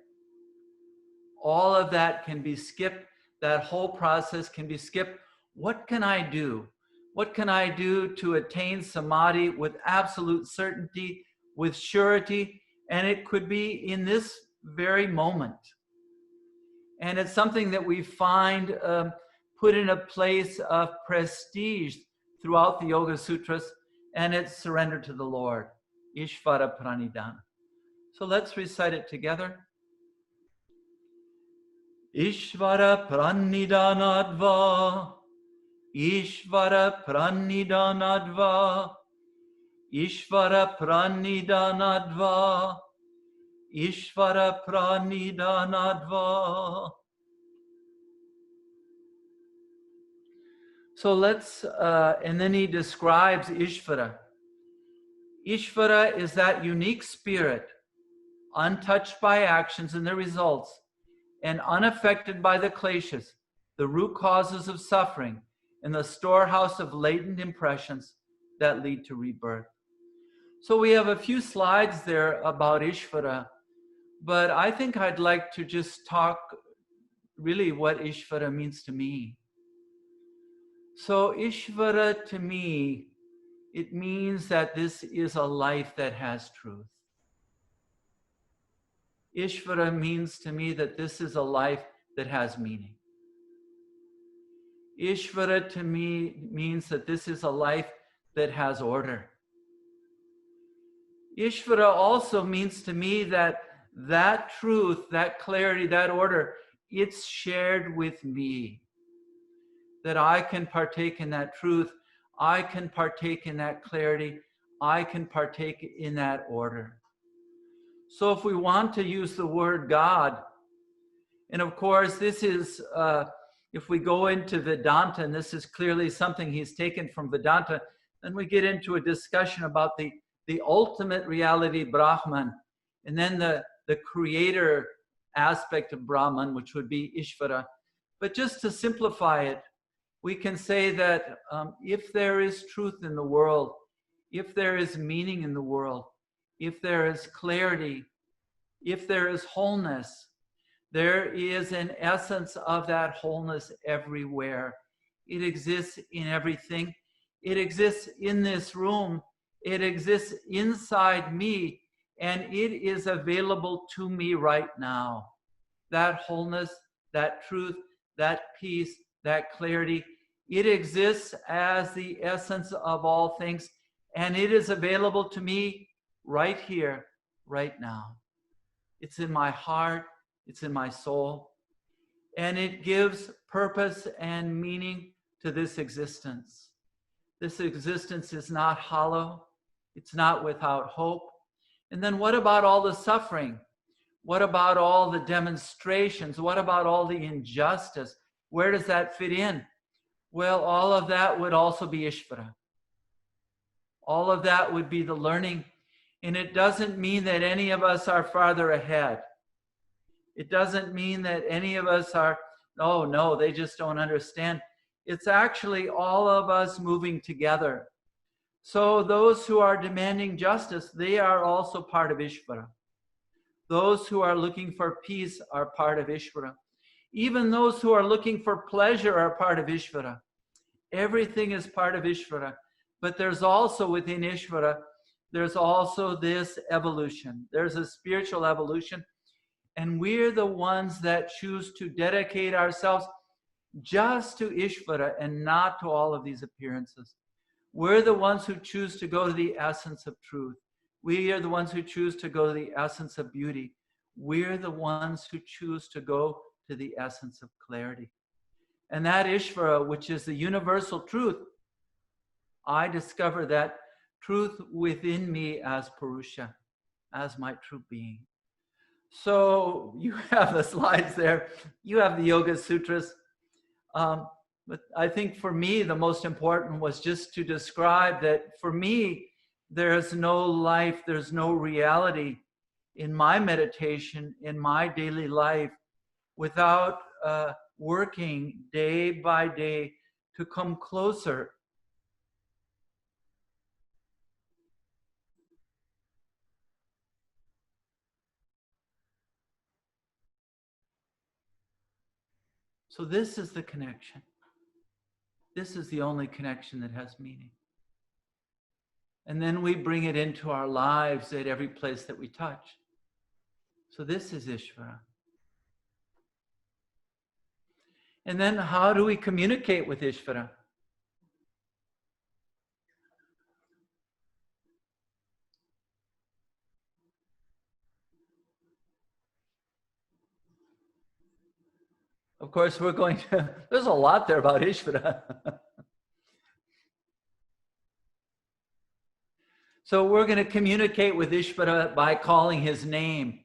All of that can be skipped. That whole process can be skipped. What can I do? What can I do to attain samadhi with absolute certainty, with surety? And it could be in this very moment. And it's something that we find put in a place of prestige throughout the Yoga Sutras, and it's surrender to the Lord, Ishvara pranidhana. So let's recite it together. Ishvara pranidhanadva, Ishvara pranidhanadva, Ishvara pranidhanadva, Ishvara pranidhanadva. So let's, and then he describes Ishvara. Ishvara is that unique spirit, untouched by actions and their results, and unaffected by the kleshas, the root causes of suffering, and the storehouse of latent impressions that lead to rebirth. So we have a few slides there about Ishvara, but I think I'd like to just talk really what Ishvara means to me. So Ishvara to me, it means that this is a life that has truth. Ishvara means to me that this is a life that has meaning. Ishvara to me means that this is a life that has order. Ishvara also means to me that that truth, that clarity, that order, it's shared with me. That I can partake in that truth, I can partake in that clarity, I can partake in that order. So if we want to use the word God, and of course this is, if we go into Vedanta, and this is clearly something he's taken from Vedanta, then we get into a discussion about the ultimate reality, Brahman, and then the creator aspect of Brahman, which would be Ishvara. But just to simplify it, we can say that if there is truth in the world, if there is meaning in the world, if there is clarity, if there is wholeness, there is an essence of that wholeness everywhere. It exists in everything. It exists in this room. It exists inside me, and it is available to me right now. That wholeness, that truth, that peace, that clarity, it exists as the essence of all things, and it is available to me right here, right now. It's in my heart, it's in my soul, and it gives purpose and meaning to this existence. This existence is not hollow, it's not without hope. And then what about all the suffering? What about all the demonstrations? What about all the injustice? Where does that fit in? Well, all of that would also be Ishvara. All of that would be the learning. And it doesn't mean that any of us are farther ahead. It doesn't mean that any of us are, oh no, they just don't understand. It's actually all of us moving together. So those who are demanding justice, they are also part of Ishvara. Those who are looking for peace are part of Ishvara. Even those who are looking for pleasure are part of Ishvara. Everything is part of Ishvara. But there's also within Ishvara, there's also this evolution. There's a spiritual evolution. And we're the ones that choose to dedicate ourselves just to Ishvara and not to all of these appearances. We're the ones who choose to go to the essence of truth. We are the ones who choose to go to the essence of beauty. We're the ones who choose to go to the essence of clarity. And that Ishvara, which is the universal truth, I discover that truth within me as Purusha, as my true being. So you have the slides there. You have the Yoga Sutras. But I think for me, the most important was just to describe that for me, there's no life, there's no reality in my meditation, in my daily life, without working day by day to come closer. So this is the connection. This is the only connection that has meaning. And then we bring it into our lives at every place that we touch. So this is Ishvara. And then how do we communicate with Ishvara? Of course, we're going to, there's a lot there about Ishvara. So we're going to communicate with Ishvara by calling his name.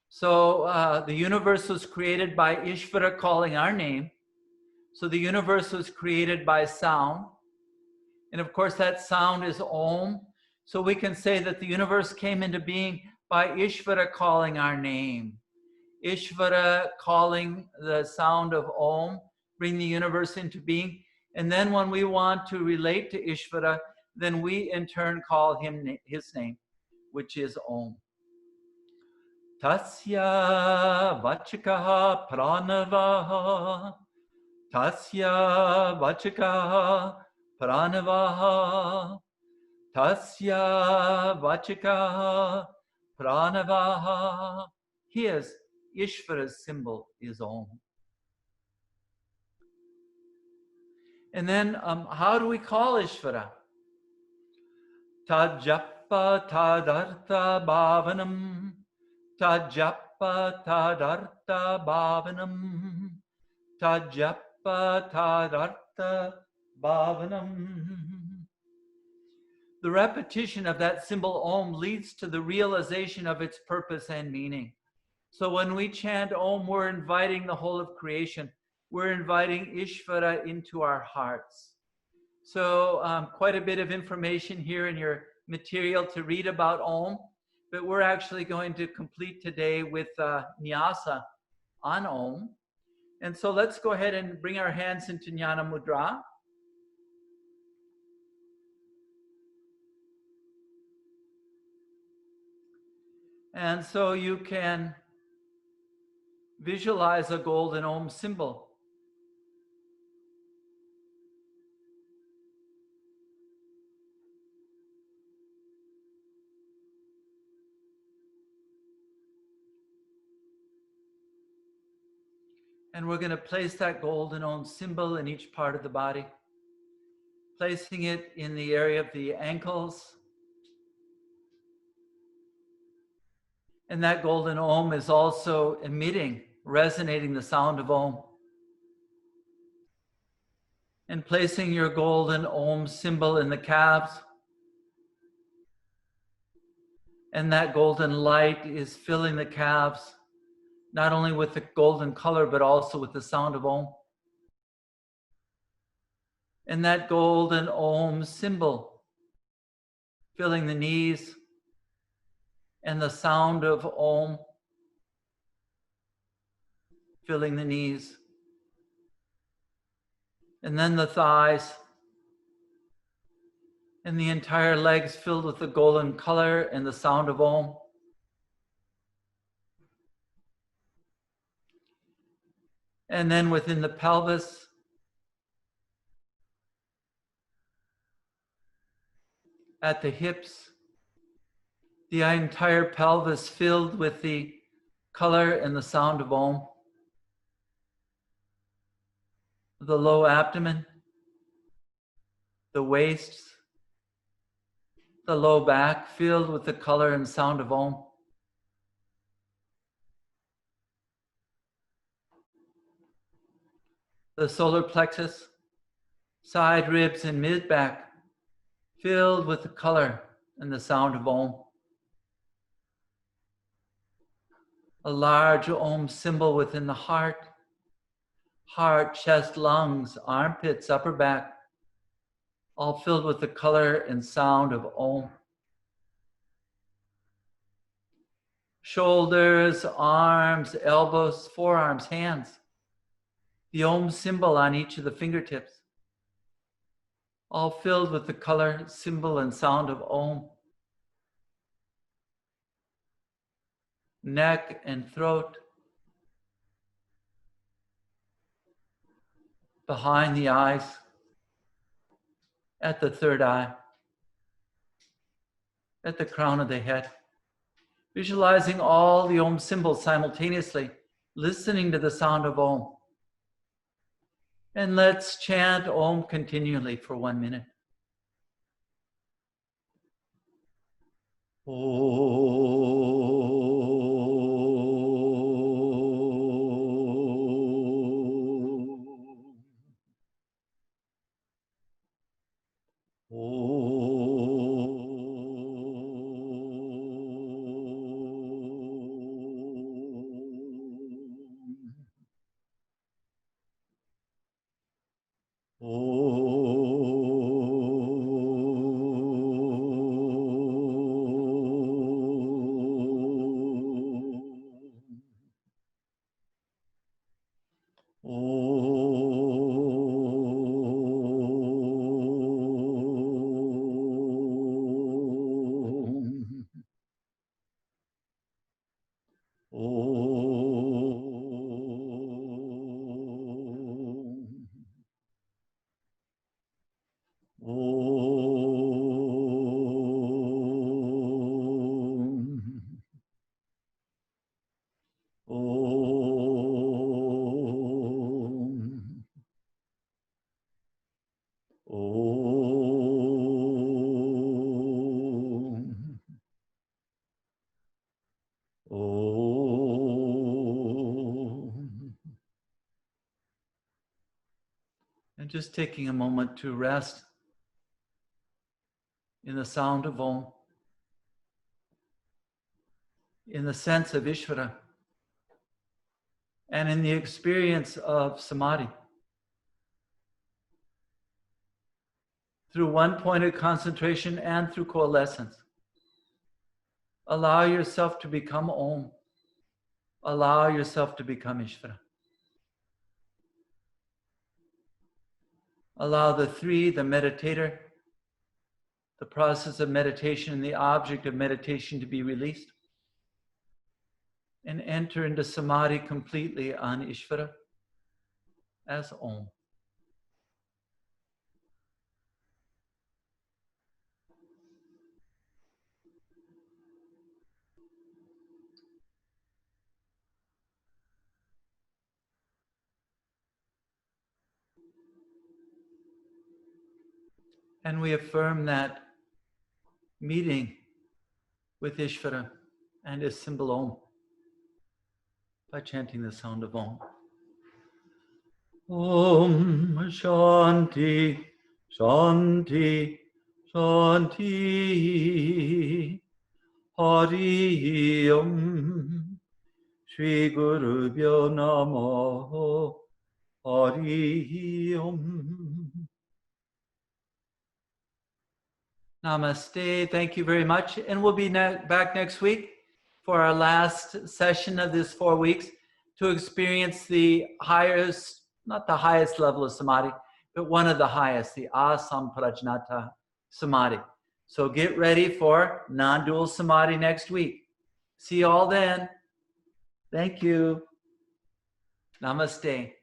So the universe was created by Ishvara calling our name. So the universe was created by sound. And of course, that sound is Om. So we can say that the universe came into being by Ishvara calling our name. Ishvara calling the sound of Om, bring the universe into being. And then when we want to relate to Ishvara, then we in turn call him his name, which is Om. Tasya vachikaha pranavaha. Tasya vachikaha pranavaha. Tasya vachikaha pranavaha. His, Ishvara's symbol is Om. And then how do we call Ishvara? Tajappa tadartha bhavanam. Tajappa tadartha bhavanam. Tajappa tadartha bhavanam. The repetition of that symbol Om leads to the realization of its purpose and meaning. So when we chant Om, we're inviting the whole of creation. We're inviting Ishvara into our hearts. So quite a bit of information here in your material to read about Om, but we're actually going to complete today with Nyasa on Om. And so let's go ahead and bring our hands into Jnana Mudra. And so you can visualize a golden Om symbol. And we're going to place that golden Om symbol in each part of the body, placing it in the area of the ankles. And that golden Om is also emitting, resonating the sound of Om. And placing your golden Om symbol in the calves. And that golden light is filling the calves, not only with the golden color, but also with the sound of Om. And that golden Om symbol filling the knees, and the sound of Om filling the knees. And then the thighs. And the entire legs filled with the golden color and the sound of Om. And then within the pelvis, at the hips, the entire pelvis filled with the color and the sound of Om. The low abdomen, the waist, the low back filled with the color and sound of Om. The solar plexus, side ribs and mid back filled with the color and the sound of Om. A large Om symbol within the heart, chest, lungs, armpits, upper back, all filled with the color and sound of Om. Shoulders, arms, elbows, forearms, hands. The Om symbol on each of the fingertips, all filled with the color, symbol, and sound of Om. Neck and throat, behind the eyes, at the third eye, at the crown of the head. Visualizing all the Om symbols simultaneously, listening to the sound of Om. And let's chant Om continually for 1 minute. And just taking a moment to rest in the sound of Om, in the sense of Ishvara, and in the experience of Samadhi. Through one-pointed concentration and through coalescence. Allow yourself to become Om. Allow yourself to become Ishvara. Allow the three, the meditator, the process of meditation, and the object of meditation to be released. And enter into Samadhi completely on Ishvara as Om. And we affirm that meeting with Ishvara and his symbol Om by chanting the sound of Om. Om Shanti, Shanti, Shanti. Hari Om. Shri Guru Bhyo Namo. Hari Om. Namaste. Thank you very much. And we'll be back next week for our last session of this 4 weeks to experience the highest, not the highest level of Samadhi, but one of the highest, the Asamprajnata Samadhi. So get ready for non-dual Samadhi next week. See you all then. Thank you. Namaste.